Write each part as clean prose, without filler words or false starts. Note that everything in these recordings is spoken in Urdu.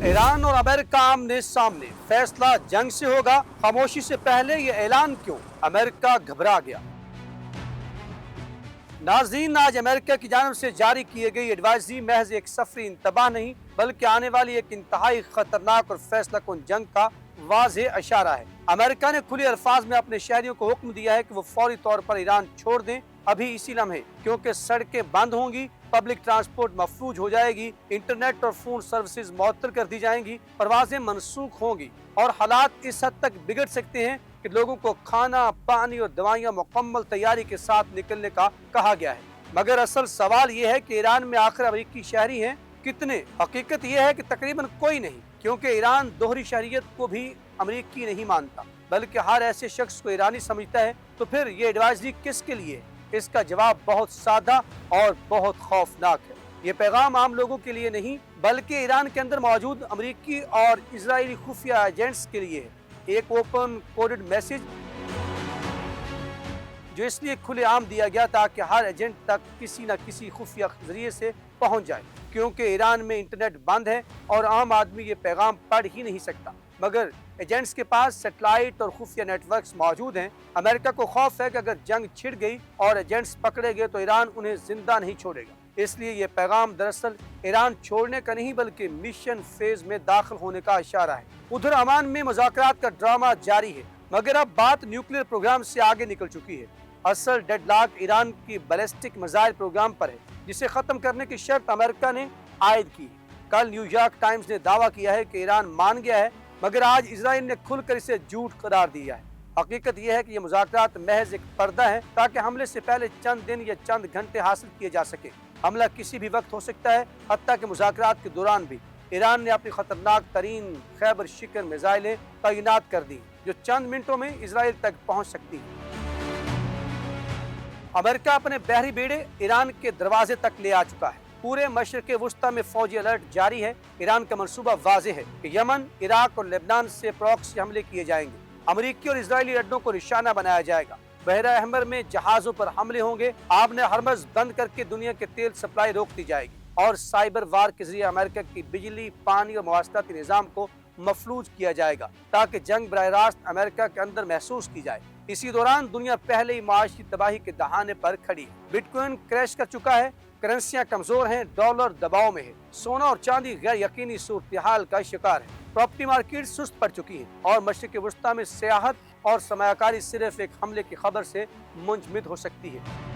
ایران اور امریکہ آمنے سامنے، فیصلہ جنگ سے ہوگا، خاموشی سے پہلے یہ اعلان کیوں؟ امریکہ گھبرا گیا۔ ناظرین، آج امریکہ کی جانب سے جاری کیے گئی ایڈوائزری محض ایک سفری انتباہ نہیں بلکہ آنے والی ایک انتہائی خطرناک اور فیصلہ کن جنگ کا واضح اشارہ ہے۔ امریکہ نے کھلے الفاظ میں اپنے شہریوں کو حکم دیا ہے کہ وہ فوری طور پر ایران چھوڑ دیں، ابھی اسی لمحے، کیونکہ سڑکیں بند ہوں گی، پبلک ٹرانسپورٹ مفلوج ہو جائے گی، انٹرنیٹ اور فون سروسز معطل کر دی جائیں گی، پروازیں منسوخ ہوں گی اور حالات اس حد تک بگڑ سکتے ہیں کہ لوگوں کو کھانا، پانی اور دوائیاں مکمل تیاری کے ساتھ نکلنے کا کہا گیا ہے۔ مگر اصل سوال یہ ہے کہ ایران میں آخر امریکی شہری ہیں کتنے؟ حقیقت یہ ہے کہ تقریباً کوئی نہیں، کیونکہ ایران دوہری شہریت کو بھی امریکی نہیں مانتا بلکہ ہر ایسے شخص کو ایرانی سمجھتا ہے۔ تو پھر یہ ایڈوائزری کس کے لیے؟ اس کا جواب بہت سادہ اور بہت خوفناک ہے۔ یہ پیغام عام لوگوں کے لیے نہیں بلکہ ایران کے اندر موجود امریکی اور اسرائیلی خفیہ ایجنٹس کے لیے ہے۔ ایک اوپن کوڈڈ میسج جو اس لیے کھلے عام دیا گیا تاکہ ہر ایجنٹ تک کسی نہ کسی خفیہ ذریعے سے پہنچ جائے، کیونکہ ایران میں انٹرنیٹ بند ہے اور عام آدمی یہ پیغام پڑھ ہی نہیں سکتا، مگر ایجنٹس کے پاس سیٹلائٹ اور خفیہ نیٹ ورکس موجود ہیں۔ امریکہ کو خوف ہے کہ اگر جنگ چھڑ گئی اور ایجنٹس پکڑے گئے تو ایران انہیں زندہ نہیں چھوڑے گا، اس لیے یہ پیغام دراصل ایران چھوڑنے کا نہیں بلکہ مشن فیز میں داخل ہونے کا اشارہ ہے۔ ادھر عمان میں مذاکرات کا ڈرامہ جاری ہے، مگر اب بات نیوکلیئر پروگرام سے آگے نکل چکی ہے۔ اصل ڈیڈ لاک ایران کی بیلسٹک میزائل پروگرام پر ہے، جسے ختم کرنے کی شرط امریکہ نے عائد کی ہے۔ کل نیو یارک ٹائمز نے دعویٰ کیا ہے کہ ایران مان گیا ہے، مگر آج اسرائیل نے کھل کر اسے جھوٹ قرار دیا ہے۔ حقیقت یہ ہے کہ یہ مذاکرات محض ایک پردہ ہے تاکہ حملے سے پہلے چند دن یا چند گھنٹے حاصل کیے جا سکے۔ حملہ کسی بھی وقت ہو سکتا ہے، حتیٰ کہ مذاکرات کے دوران بھی ایران نے اپنی خطرناک ترین خیبر شکن میزائلیں تعینات کر دی جو چند منٹوں میں اسرائیل تک پہنچ سکتی ہیں۔ امریکہ اپنے بحری بیڑے ایران کے دروازے تک لے آ چکا ہے۔ پورے مشرق وسطی میں فوجی الرٹ جاری ہے۔ ایران کا منصوبہ واضح ہے کہ یمن، عراق اور لبنان سے پراکسی حملے کیے جائیں گے۔ امریکی اور اسرائیلی اڈوں کو نشانہ بنایا جائے گا۔ بحیرہ احمر میں جہازوں پر حملے ہوں گے، آب نے ہرمز بند کر کے دنیا کے تیل سپلائی روک دی جائے گی اور سائبر وار کے ذریعے امریکہ کی بجلی، پانی اور مواصلاتی نظام کو مفلوج کیا جائے گا تاکہ جنگ براہ راست امریکہ کے اندر محسوس کی جائے۔ اسی دوران دنیا پہلے ہی معاشی تباہی کے دہانے پر کھڑی ہے۔ بٹ کوئن کریش کر چکا ہے، کرنسیاں کمزور ہیں، ڈالر دباؤ میں ہے، سونا اور چاندی غیر یقینی صورتحال کا شکار ہے، پراپرٹی مارکیٹ سست پڑ چکی ہے اور مشرق وسطی میں سیاحت اور سرمایہ کاری صرف ایک حملے کی خبر سے منجمد ہو سکتی ہے۔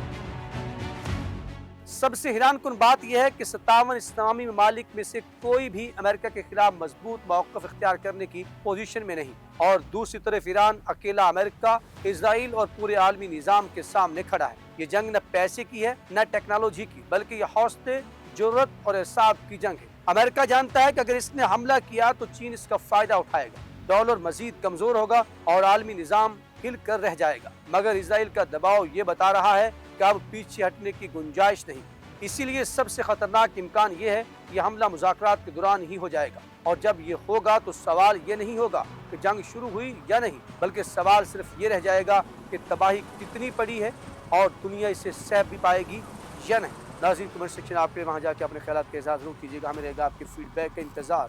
سب سے حیران کن بات یہ ہے کہ 57 اسلامی ممالک میں سے کوئی بھی امریکہ کے خلاف مضبوط موقف اختیار کرنے کی پوزیشن میں نہیں، اور دوسری طرف ایران اکیلا امریکہ، اسرائیل اور پورے عالمی نظام کے سامنے کھڑا ہے۔ یہ جنگ نہ پیسے کی ہے نہ ٹیکنالوجی کی، بلکہ یہ حوصلے، جرأت اور اعصاب کی جنگ ہے۔ امریکہ جانتا ہے کہ اگر اس نے حملہ کیا تو چین اس کا فائدہ اٹھائے گا، ڈالر مزید کمزور ہوگا اور عالمی نظام ہل کر رہ جائے گا، مگر اسرائیل کا دباؤ یہ بتا رہا ہے کہ اب پیچھے ہٹنے کی گنجائش نہیں۔ اسی لیے سب سے خطرناک امکان یہ ہے کہ یہ حملہ مذاکرات کے دوران ہی ہو جائے گا، اور جب یہ ہوگا تو سوال یہ نہیں ہوگا کہ جنگ شروع ہوئی یا نہیں، بلکہ سوال صرف یہ رہ جائے گا کہ تباہی کتنی پڑی ہے اور دنیا اسے سہ بھی پائے گی یا نہیں۔ ناظرین، کمنٹ سیکشن آپ کے وہاں جا کے اپنے خیالات کا اظہار ضرور کیجیے گا، ہمیں رہے گا آپ کے فیڈ بیک کا انتظار۔